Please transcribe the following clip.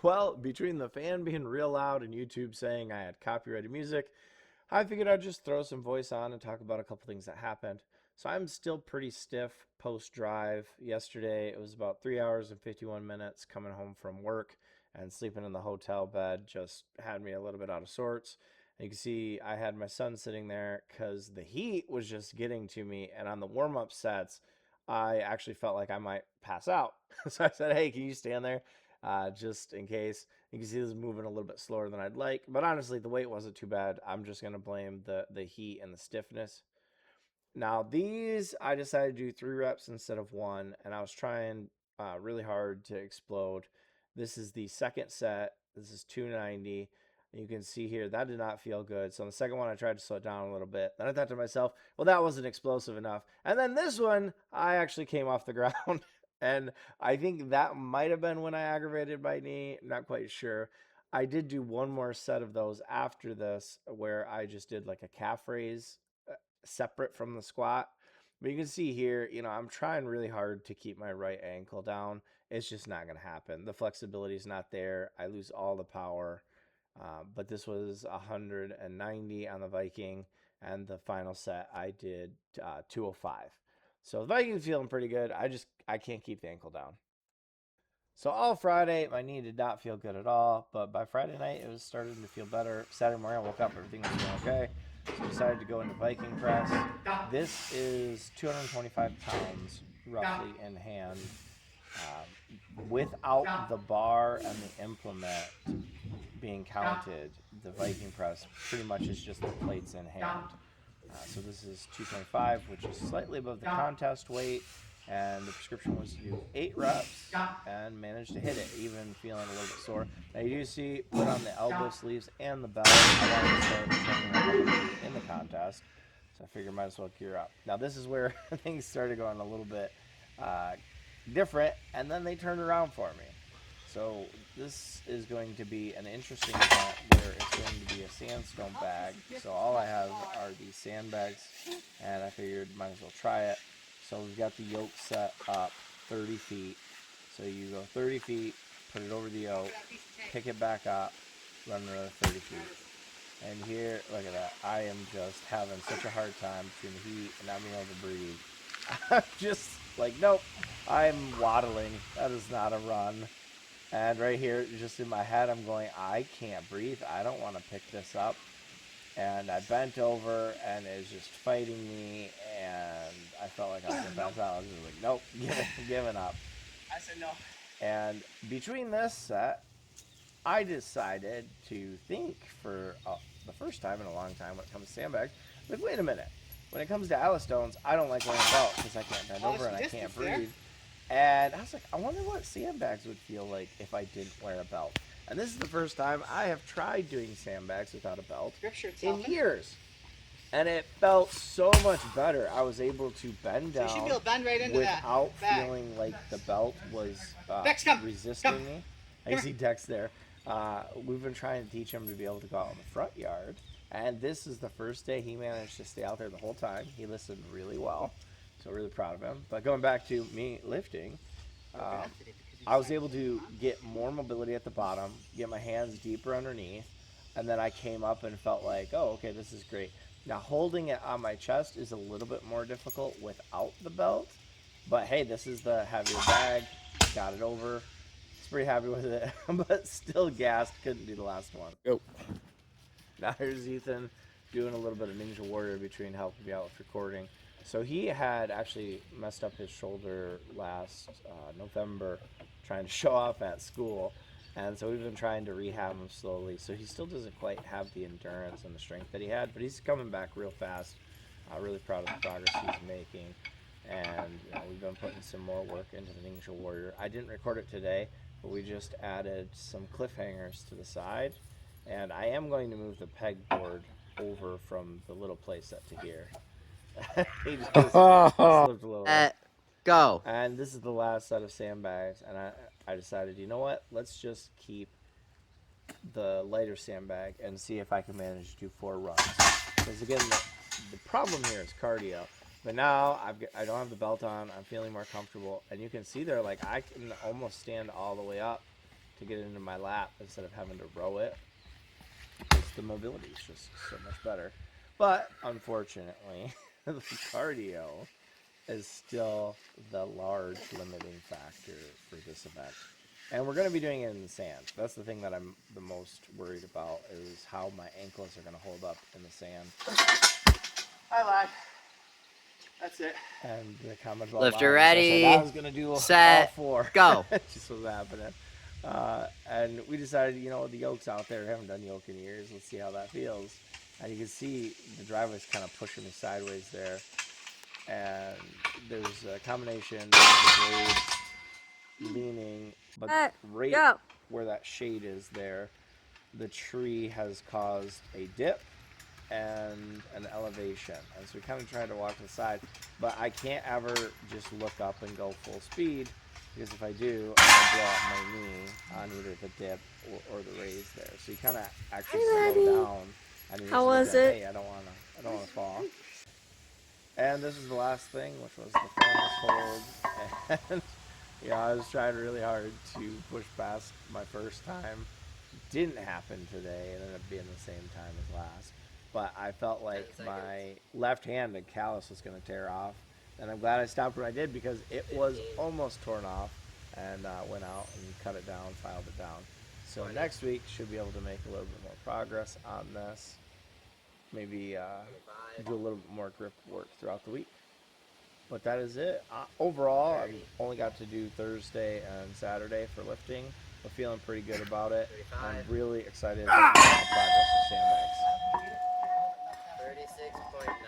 Well, between the fan being real loud and YouTube saying I had copyrighted music, I figured I'd just throw some voice on and talk about a couple things that happened. So I'm still pretty stiff post drive. Yesterday it was about 3 hours and 51 minutes coming home from work, and sleeping in the hotel bed just had me a little bit out of sorts. And you can see I had my son sitting there because the heat was just getting to me. And on the warm up sets, I actually felt like I might pass out. So I said, "Hey, can you stand there just in case?" You can see this is moving a little bit slower than I'd like, but honestly, the weight wasn't too bad. I'm just gonna blame the heat and the stiffness. Now these, I decided to do 3 reps instead of one, and I was trying really hard to explode. This is the second set. This is 290. You can see here that did not feel good. So on the second one, I tried to slow it down a little bit. Then I thought to myself, well, that wasn't explosive enough. And then this one, I actually came off the ground. And I think that might have been when I aggravated my knee. Not quite sure. I did do one more set of those after this where I just did like a calf raise separate from the squat. But you can see here, I'm trying really hard to keep my right ankle down. It's just not going to happen. The flexibility is not there. I lose all the power. But this was 190 on the Viking, and the final set I did 205. So the Viking's feeling pretty good. I can't keep the ankle down. So all Friday, my knee did not feel good at all, but by Friday night, it was starting to feel better. Saturday morning, I woke up, everything was feeling okay. So I decided to go into Viking press. This is 225 pounds, roughly, in hand. Without the bar and the implement being counted, the Viking press pretty much is just the plates in hand. So this is 225, which is slightly above the contest weight, and the prescription was to do 8 reps and managed to hit it, even feeling a little bit sore. Now you do see, put on the elbow sleeves and the belt. I wanted to start training in the contest, so I figured I might as well gear up. Now this is where things started going a little bit different, and then they turned around for me. So this is going to be an interesting event where it's going to be a sandstone bag. So all I have are these sandbags, and I figured might as well try it. So we've got the yoke set up 30 feet. So you go 30 feet, put it over the yoke, pick it back up, run another 30 feet. And here, look at that. I am just having such a hard time between the heat and not being able to breathe. I'm just like, nope, I'm waddling. That is not a run. And right here, just in my head, I'm going, I can't breathe. I don't want to pick this up. And I bent over, and it was just fighting me, and I felt like I was going to pass out. I was just like, nope, giving up. I said no. And between this set, I decided to think for the first time in a long time when it comes to sandbags, like, wait a minute. When it comes to Alistones, I don't like wearing a belt because I can't bend over and I can't breathe. And I was like, I wonder what sandbags would feel like if I didn't wear a belt. And this is the first time I have tried doing sandbags without a belt in years. And it felt so much better. I was able to bend down you should be able to bend right into without that feeling like the belt was resisting me. I see Dex there. We've been trying to teach him to be able to go out in the front yard. And this is the first day he managed to stay out there the whole time. He listened really well. So really proud of him. But going back to me lifting, I was able to get more mobility at the bottom, get my hands deeper underneath, and then I came up and felt like, oh, okay, this is great. Now holding it on my chest is a little bit more difficult without the belt, but hey, this is the heavier bag. Got it over. Was pretty happy with it, but still gassed. Couldn't do the last one. Go. Now here's Ethan doing a little bit of Ninja Warrior between helping me out with recording. So he had actually messed up his shoulder last November trying to show off at school. And so we've been trying to rehab him slowly. So he still doesn't quite have the endurance and the strength that he had, but he's coming back real fast. Really proud of the progress he's making. And we've been putting some more work into the Ninja Warrior. I didn't record it today, but we just added some cliffhangers to the side. And I am going to move the pegboard over from the little playset to here. He just slipped a little bit. Go. And this is the last set of sandbags, and I decided, you know what? Let's just keep the lighter sandbag and see if I can manage to do 4 runs. Because again, the problem here is cardio. But now I don't have the belt on. I'm feeling more comfortable, and you can see there, like I can almost stand all the way up to get it into my lap instead of having to row it, because the mobility is just so much better. But unfortunately, the cardio is still the large limiting factor for this event. And we're going to be doing it in the sand. That's the thing that I'm the most worried about, is how my ankles are going to hold up in the sand. I lied. That's it. And the comment about Lifter lying is I ready, said I was going to do all set, 4. go. Just was happening. And we decided, you know, the yoke's out there. I haven't done yoke in years. Let's see how that feels. And you can see the driveway's kind of pushing me sideways there. And there's a combination of the blades leaning, but right where that shade is there, the tree has caused a dip and an elevation. And so we kind of tried to walk to the side, but I can't ever just look up and go full speed, because if I do, I'm going to blow out my knee on either the dip or the raise there. So you kind of actually slow down. And you How was it? Hey, I don't want to fall. And this is the last thing, which was the famous hold. And yeah, I was trying really hard to push past my first time. Didn't happen today. It ended up being the same time as last. But I felt like my left-handed callus was going to tear off. And I'm glad I stopped when I did, because it was almost torn off, and went out and cut it down, filed it down. So next week should be able to make a little bit more progress on this. Maybe do a little bit more grip work throughout the week. But that is it. Overall, I only got to do Thursday and Saturday for lifting, but feeling pretty good about it. I'm really excited about progress with sandbags. 36.9.